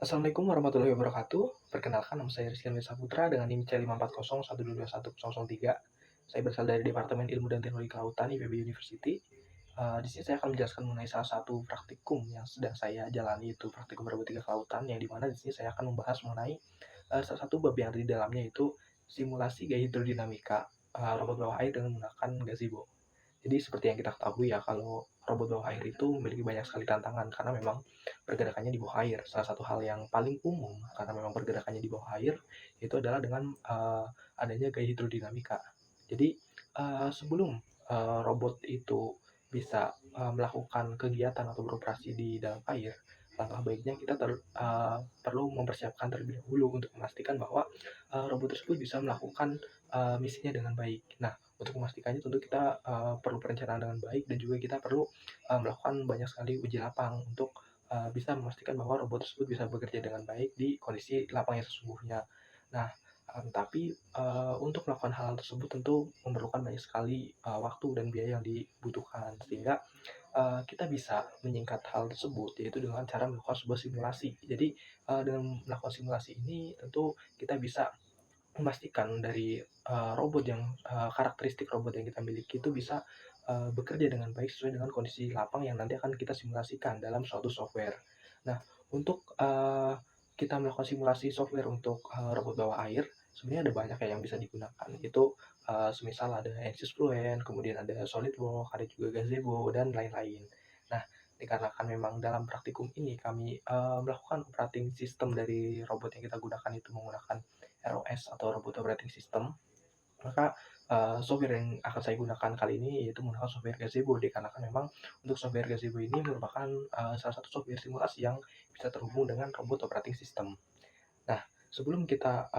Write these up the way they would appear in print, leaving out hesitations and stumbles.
Assalamualaikum warahmatullahi wabarakatuh. Perkenalkan, nama saya Rizky Andrea Saputra dengan NIM C540122103. Saya berasal dari Departemen Ilmu dan Teknologi Kelautan IPB University. Di sini saya akan menjelaskan mengenai salah satu praktikum yang sedang saya jalani, yaitu praktikum robotika kelautan, yang dimana di sini saya akan membahas mengenai salah satu bab yang ada di dalamnya, yaitu simulasi gaya hidrodinamika robot bawah air dengan menggunakan gazebo. Jadi seperti yang kita ketahui ya, kalau robot bawah air itu memiliki banyak sekali tantangan karena memang pergerakannya di bawah air. Salah satu hal yang paling umum karena memang pergerakannya di bawah air itu adalah dengan adanya gaya hidrodinamika. Jadi sebelum robot itu bisa melakukan kegiatan atau beroperasi di dalam air, langkah baiknya kita perlu mempersiapkan terlebih dahulu untuk memastikan bahwa robot tersebut bisa melakukan misinya dengan baik. Nah, untuk memastikannya tentu kita perlu perencanaan dengan baik dan juga kita perlu melakukan banyak sekali uji lapang untuk bisa memastikan bahwa robot tersebut bisa bekerja dengan baik di kondisi lapang yang sesungguhnya. Nah, tapi untuk melakukan hal tersebut tentu memerlukan banyak sekali waktu dan biaya yang dibutuhkan, sehingga kita bisa menyingkat hal tersebut yaitu dengan cara melakukan sebuah simulasi. Jadi dengan melakukan simulasi ini tentu kita bisa memastikan dari robot yang karakteristik robot yang kita miliki itu bisa bekerja dengan baik sesuai dengan kondisi lapang yang nanti akan kita simulasikan dalam suatu software. Nah, untuk kita melakukan simulasi software untuk robot bawah air, sebenarnya ada banyak ya yang bisa digunakan. Itu semisal ada Ansys Fluent, kemudian ada SolidWorks, ada juga Gazebo, dan lain-lain. Nah, dikarenakan memang dalam praktikum ini kami melakukan operating system dari robot yang kita gunakan itu menggunakan ROS atau Robot Operating System, maka software yang akan saya gunakan kali ini yaitu menggunakan software Gazebo, dikarenakan memang untuk software Gazebo ini merupakan salah satu software simulasi yang bisa terhubung dengan robot operating system. Nah, sebelum kita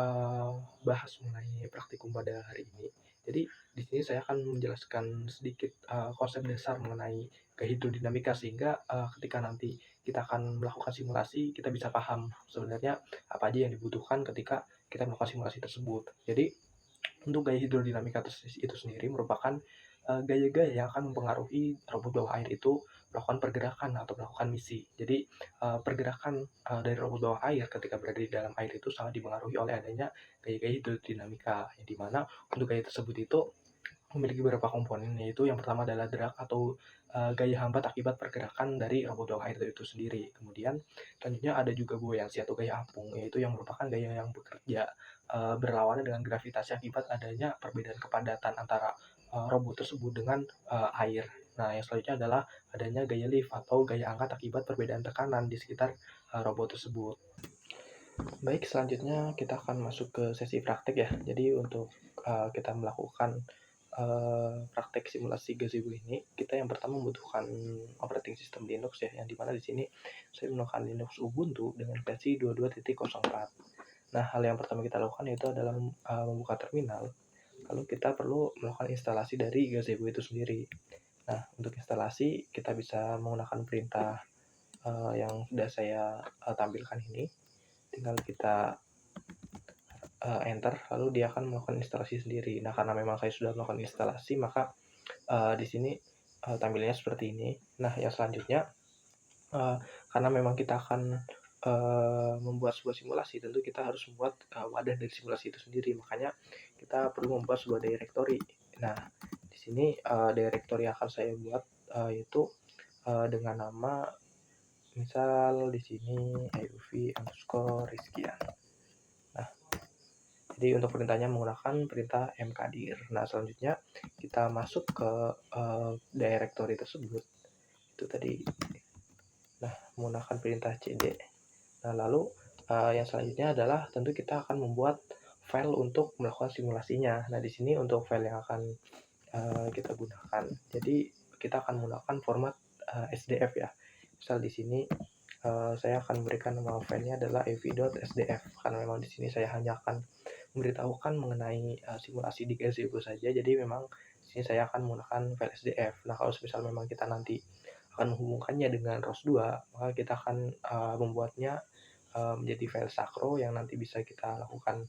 bahas mengenai praktikum pada hari ini, jadi di sini saya akan menjelaskan sedikit konsep dasar mengenai gaya hidrodinamika, sehingga ketika nanti kita akan melakukan simulasi, kita bisa paham sebenarnya apa aja yang dibutuhkan ketika kita melakukan simulasi tersebut. Jadi untuk gaya hidrodinamika itu sendiri merupakan gaya-gaya yang akan mempengaruhi robot bawah air itu melakukan pergerakan atau melakukan misi. Jadi pergerakan dari robot bawah air ketika berada di dalam air itu sangat dipengaruhi oleh adanya gaya-gaya hidrodinamika, yang dimana untuk gaya tersebut itu memiliki beberapa komponen, yaitu yang pertama adalah drag atau gaya hambat akibat pergerakan dari robot bawah air itu sendiri. Kemudian selanjutnya ada juga buoyancy atau gaya apung, yaitu yang merupakan gaya yang bekerja berlawanan dengan gravitasi akibat adanya perbedaan kepadatan antara robot tersebut dengan air. Nah, yang selanjutnya adalah adanya gaya lift atau gaya angkat akibat perbedaan tekanan di sekitar robot tersebut. Baik, selanjutnya kita akan masuk ke sesi praktek ya. Jadi untuk kita melakukan praktek simulasi gazebo ini, kita yang pertama membutuhkan operating system Linux ya, yang dimana di sini saya menggunakan Linux Ubuntu dengan versi 22.04. Nah, hal yang pertama kita lakukan itu adalah membuka terminal, lalu kita perlu melakukan instalasi dari gazebo itu sendiri. Nah, untuk instalasi kita bisa menggunakan perintah yang sudah saya tampilkan ini. Tinggal kita enter, lalu dia akan melakukan instalasi sendiri. Nah, karena memang saya sudah melakukan instalasi, maka di sini tampilannya seperti ini. Nah, yang selanjutnya karena memang kita akan membuat sebuah simulasi, tentu kita harus membuat wadah dari simulasi itu sendiri. Makanya kita perlu membuat sebuah directory. Nah, di sini directory yang akan saya buat yaitu dengan nama, misal di sini iuv_rizkian. Nah, jadi untuk perintahnya menggunakan perintah mkdir. Nah, selanjutnya kita masuk ke directory tersebut. Itu tadi. Nah, menggunakan perintah cd. Nah, lalu yang selanjutnya adalah tentu kita akan membuat file untuk melakukan simulasinya. Nah, di sini untuk file yang akan kita gunakan. Jadi kita akan menggunakan format SDF ya. Misal di sini saya akan memberikan nama filenya adalah ev.sdf, karena memang di sini saya hanya akan memberitahukan mengenai simulasi di gazebo saja. Jadi memang di sini saya akan menggunakan file SDF. Nah, kalau misal memang kita nanti akan menghubungkannya dengan ROS2, maka kita akan membuatnya menjadi file sakro yang nanti bisa kita lakukan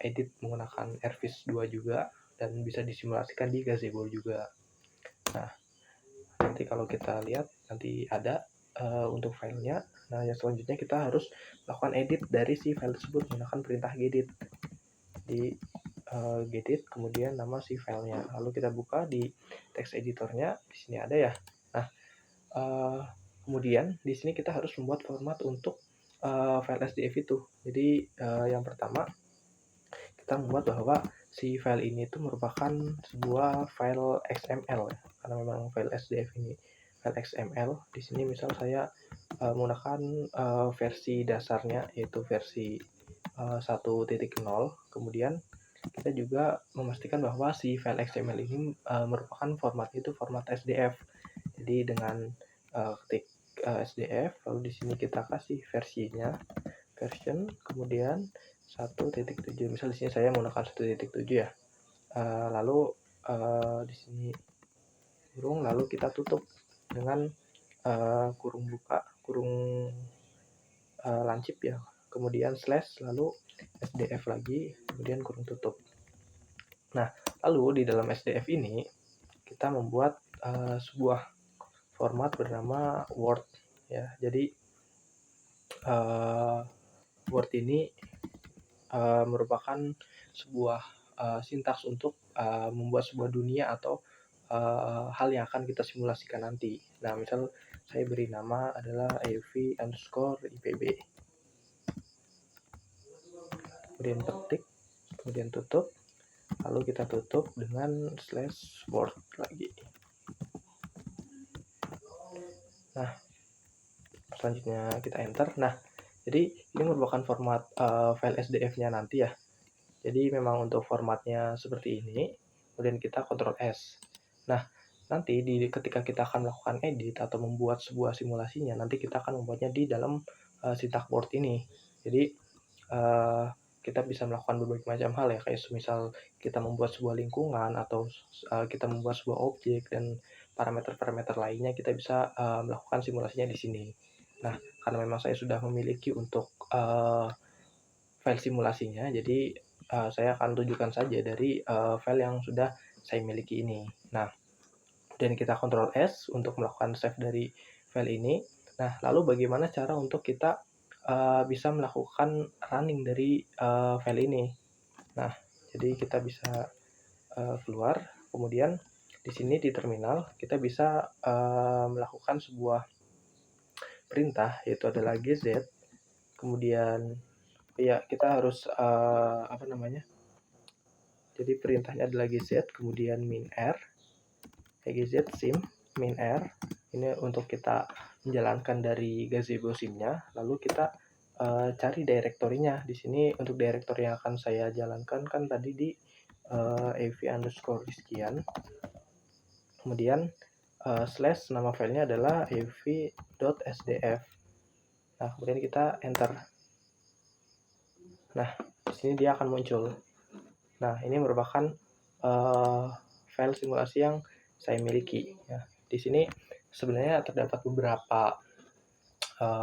edit menggunakan Rvis 2 juga, dan bisa disimulasikan di gazebo juga. Nah, nanti kalau kita lihat nanti ada untuk filenya. Nah, yang selanjutnya kita harus melakukan edit dari si file tersebut menggunakan perintah gedit. Di gedit, kemudian nama si filenya. Lalu kita buka di text editornya, di sini ada ya. Nah, kemudian di sini kita harus membuat format untuk file SDF itu. Jadi yang pertama kita membuat bahwa si file ini itu merupakan sebuah file XML ya, karena memang file SDF ini file XML. Di sini misal saya menggunakan versi dasarnya yaitu versi 1.0. Kemudian kita juga memastikan bahwa si file XML ini merupakan formatnya itu format SDF. Jadi dengan ketik SDF, lalu di sini kita kasih versinya, version, kemudian 1.7. Misal di sini saya menggunakan 1.7 ya. Lalu di sini kurung, lalu kita tutup dengan kurung buka, kurung lancip ya. Kemudian slash, lalu SDF lagi, kemudian kurung tutup. Nah, lalu di dalam SDF ini kita membuat sebuah format bernama Word ya. Jadi Word ini merupakan sebuah sintaks untuk membuat sebuah dunia atau hal yang akan kita simulasikan nanti. Nah, misal saya beri nama adalah ev_ipb. Kemudian ketik, kemudian tutup, lalu kita tutup dengan slash word lagi. Nah, selanjutnya kita enter. Nah, jadi ini merupakan format file SDF-nya nanti ya. Jadi memang untuk formatnya seperti ini, kemudian kita Ctrl S. Nah, nanti ketika kita akan melakukan edit atau membuat sebuah simulasinya, nanti kita akan membuatnya di dalam syntax board ini. Jadi kita bisa melakukan berbagai macam hal ya, kayak misal kita membuat sebuah lingkungan atau kita membuat sebuah objek dan parameter-parameter lainnya, kita bisa melakukan simulasinya di sini. Nah, karena memang saya sudah memiliki untuk file simulasinya, jadi saya akan tunjukkan saja dari file yang sudah saya miliki ini. Nah, dan kita Ctrl S untuk melakukan save dari file ini. Nah, lalu bagaimana cara untuk kita bisa melakukan running dari file ini? Nah, jadi kita bisa keluar, kemudian di sini di terminal kita bisa melakukan sebuah perintah, yaitu adalah gz, kemudian ya kita harus apa namanya? Jadi perintahnya adalah gz, kemudian min_r, gz sim min_r. Ini untuk kita menjalankan dari gazebo sim-nya. Lalu kita cari direktorinya. Di sini untuk direktori yang akan saya jalankan kan tadi di ev_sekian. Kemudian slash nama filenya adalah ev.sdf. Nah, kemudian kita enter. Nah, di sini dia akan muncul. Nah, ini merupakan file simulasi yang saya miliki. Ya. Di sini sebenarnya terdapat beberapa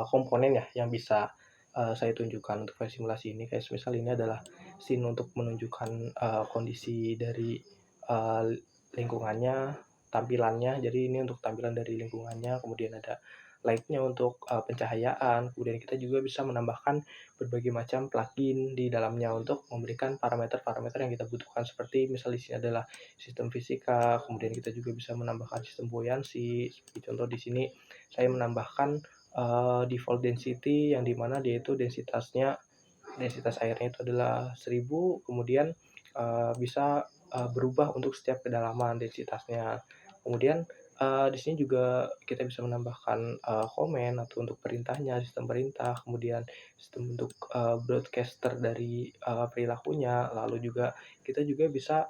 komponen ya yang bisa saya tunjukkan untuk file simulasi ini. Kayak misal ini adalah scene untuk menunjukkan kondisi dari lingkungannya, tampilannya. Jadi ini untuk tampilan dari lingkungannya. Kemudian ada light-nya untuk pencahayaan. Kemudian kita juga bisa menambahkan berbagai macam plugin di dalamnya untuk memberikan parameter-parameter yang kita butuhkan, seperti misal di sini adalah sistem fisika. Kemudian kita juga bisa menambahkan sistem buoyancy. Seperti contoh di sini saya menambahkan default density yang dimana dia itu densitas airnya itu adalah 1000, kemudian bisa berubah untuk setiap kedalaman densitasnya. Kemudian di sini juga kita bisa menambahkan komen atau untuk perintahnya, sistem perintah, kemudian sistem untuk broadcaster dari perilakunya. Lalu juga kita juga bisa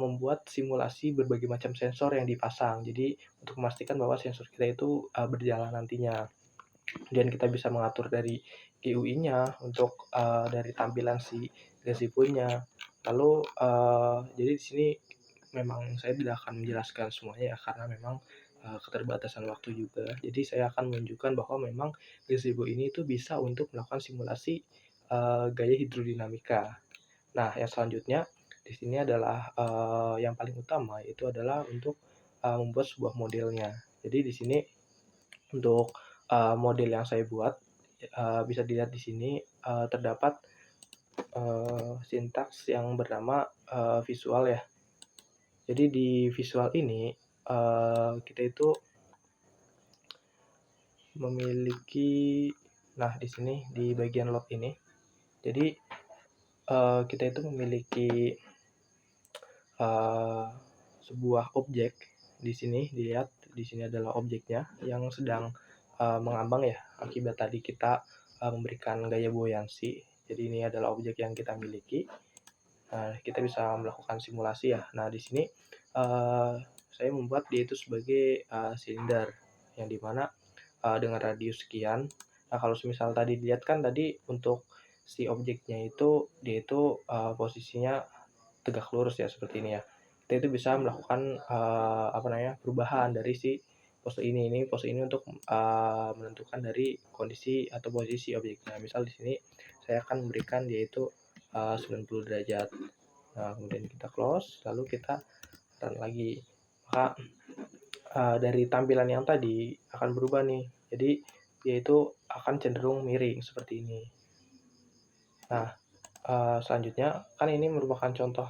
membuat simulasi berbagai macam sensor yang dipasang. Jadi untuk memastikan bahwa sensor kita itu berjalan nantinya. Kemudian kita bisa mengatur dari GUI-nya untuk dari tampilan si gazebo-nya. Lalu jadi di sini memang saya tidak akan menjelaskan semuanya ya, karena memang keterbatasan waktu juga. Jadi saya akan menunjukkan bahwa memang gazebo ini itu bisa untuk melakukan simulasi gaya hidrodinamika. Nah, yang selanjutnya di sini adalah yang paling utama, itu adalah untuk membuat sebuah modelnya. Jadi di sini untuk model yang saya buat, bisa dilihat di sini, terdapat, sintaks yang bernama, visual ya. Jadi di visual ini, kita itu memiliki, nah di sini di bagian load ini, jadi, kita itu memiliki, eee, sebuah objek di sini, dilihat di sini adalah objeknya yang sedang, mengambang ya, akibat tadi kita, memberikan gaya buoyancy. Jadi ini adalah objek yang kita miliki. Nah, kita bisa melakukan simulasi ya. Nah, di sini, saya membuat dia itu sebagai, silinder, yang di mana, dengan radius sekian. Nah, kalau semisal tadi dilihat kan tadi untuk si objeknya itu, dia itu, posisinya tegak lurus ya, seperti ini ya. Kita itu bisa melakukan, apa namanya, perubahan dari si pose ini untuk, menentukan dari kondisi atau posisi objeknya. Misal di sini saya akan memberikan dia itu, 90 derajat. Nah, kemudian kita close, lalu kita run lagi. Maka, dari tampilan yang tadi akan berubah nih. Jadi dia itu akan cenderung miring seperti ini. Nah, selanjutnya kan ini merupakan contoh,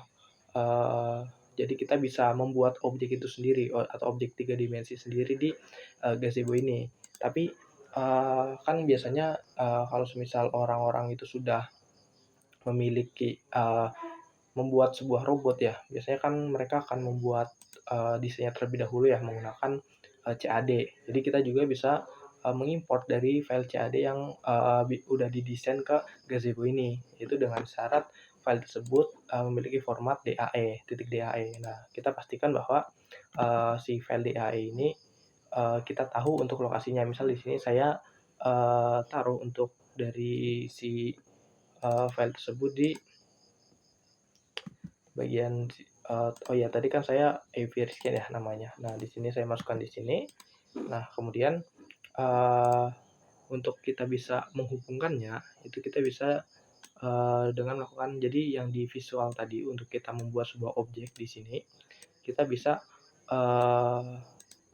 jadi kita bisa membuat objek itu sendiri atau objek 3 dimensi sendiri di, gazebo ini. Tapi, kan biasanya, kalau semisal orang-orang itu sudah memiliki, membuat sebuah robot ya, biasanya kan mereka akan membuat, desainnya terlebih dahulu ya menggunakan, CAD. Jadi kita juga bisa, mengimport dari file CAD yang, udah didesain ke gazebo ini, itu dengan syarat file tersebut, memiliki format DAE, titik DAE. Nah, kita pastikan bahwa, si file DAE ini, kita tahu untuk lokasinya. Misal di sini saya, taruh untuk dari si, file tersebut di bagian oh ya tadi kan saya Aviary Scan ya namanya. Nah, di sini saya masukkan di sini. Nah, kemudian, eee, untuk kita bisa menghubungkannya, itu kita bisa, dengan melakukan jadi yang di visual tadi untuk kita membuat sebuah objek di sini, kita bisa, eee,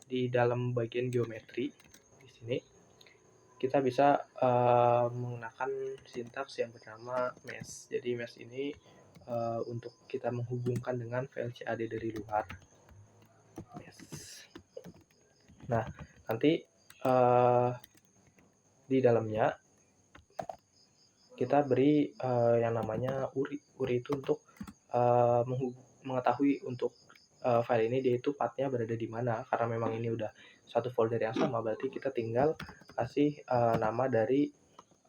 di dalam bagian geometri di sini, kita bisa, menggunakan sintaks yang bernama mesh. Jadi mesh ini, untuk kita menghubungkan dengan file CAD dari luar. Mesh. Nah, nanti, di dalamnya kita beri, yang namanya URI. URI itu untuk, mengetahui untuk, file ini dia itu path-nya berada di mana. Karena memang ini udah satu folder yang sama, berarti kita tinggal kasih, nama dari,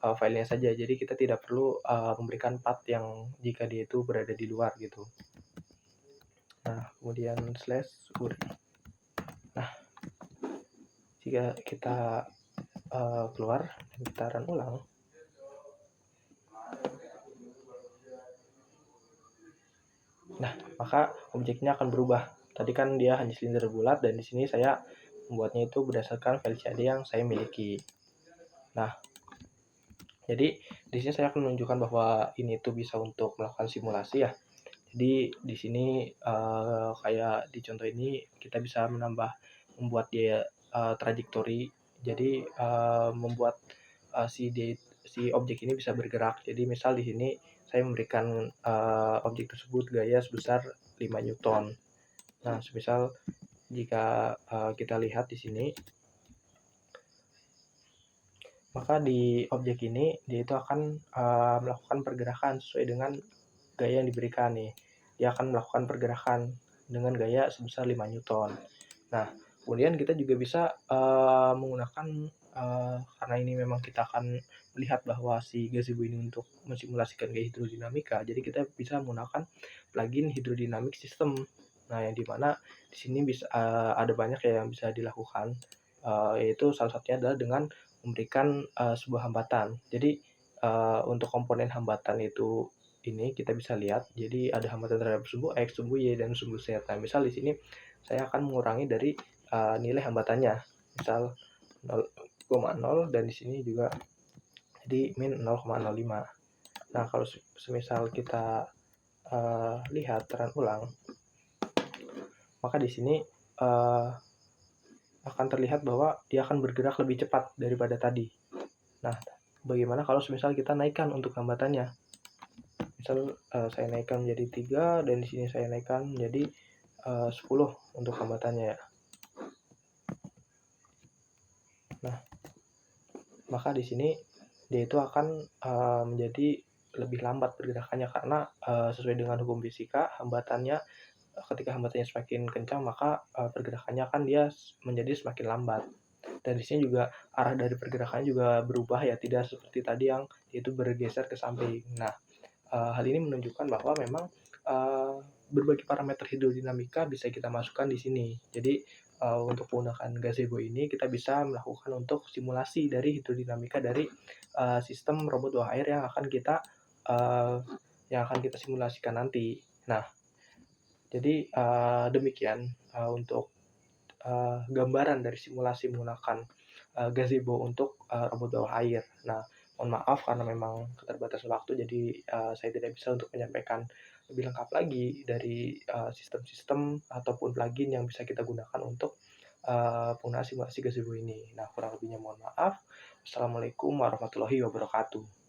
filenya saja. Jadi kita tidak perlu, memberikan path yang jika dia itu berada di luar gitu. Nah, kemudian slash URI. Nah, jika kita, keluar dan kita run ulang, nah, maka objeknya akan berubah. Tadi kan dia hanya silinder bulat dan di sini saya membuatnya itu berdasarkan file CAD yang saya miliki. Nah, jadi di sini saya akan menunjukkan bahwa ini tuh bisa untuk melakukan simulasi ya. Jadi di sini, kayak di contoh ini kita bisa membuat dia, trajektori. Jadi, membuat, si objek ini bisa bergerak. Jadi misal di sini saya memberikan, objek tersebut gaya sebesar 5 newton. Nah, semisal jika, kita lihat di sini, maka di objek ini dia itu akan, melakukan pergerakan sesuai dengan gaya yang diberikan nih. Dia akan melakukan pergerakan dengan gaya sebesar 5 newton. Nah, kemudian kita juga bisa, menggunakan, karena ini memang kita akan melihat bahwa si gazebo ini untuk mensimulasikan gaya hidrodinamika, jadi kita bisa menggunakan plugin hydrodynamic system. Nah, yang di mana di sini bisa, ada banyak ya yang bisa dilakukan, yaitu salah satunya adalah dengan memberikan, sebuah hambatan. Jadi, untuk komponen hambatan itu ini kita bisa lihat, jadi ada hambatan terhadap sumbu X, sumbu Y, dan sumbu Z. Nah, misal di sini saya akan mengurangi dari, nilai hambatannya, misal 0,0 dan di sini juga jadi min 0,05. Nah, kalau semisal kita, lihat run ulang, maka di sini, akan terlihat bahwa dia akan bergerak lebih cepat daripada tadi. Nah, bagaimana kalau semisal kita naikkan untuk hambatannya? Misal saya naikkan menjadi 3 dan di sini saya naikkan menjadi 10 untuk hambatannya ya. Nah, maka di sini dia itu akan menjadi lebih lambat pergerakannya karena sesuai dengan hukum fisika hambatannya ketika hambatannya semakin kencang maka pergerakannya kan dia menjadi semakin lambat. Dan di sini juga arah dari pergerakannya juga berubah ya, tidak seperti tadi yang itu bergeser ke samping. Nah, hal ini menunjukkan bahwa memang berbagai parameter hidrodinamika bisa kita masukkan di sini. Jadi untuk menggunakan gazebo ini kita bisa melakukan untuk simulasi dari hidrodinamika dari sistem robot bawah air uh, yang akan kita simulasikan nanti. Nah, jadi demikian untuk gambaran dari simulasi menggunakan gazebo untuk robot bawah air. Nah, mohon maaf karena memang keterbatasan waktu, jadi saya tidak bisa untuk menyampaikan lebih lengkap lagi dari sistem-sistem ataupun plugin yang bisa kita gunakan untuk penggunaan simulasi gazebo ini. Nah, kurang lebihnya mohon maaf. Wassalamualaikum warahmatullahi wabarakatuh.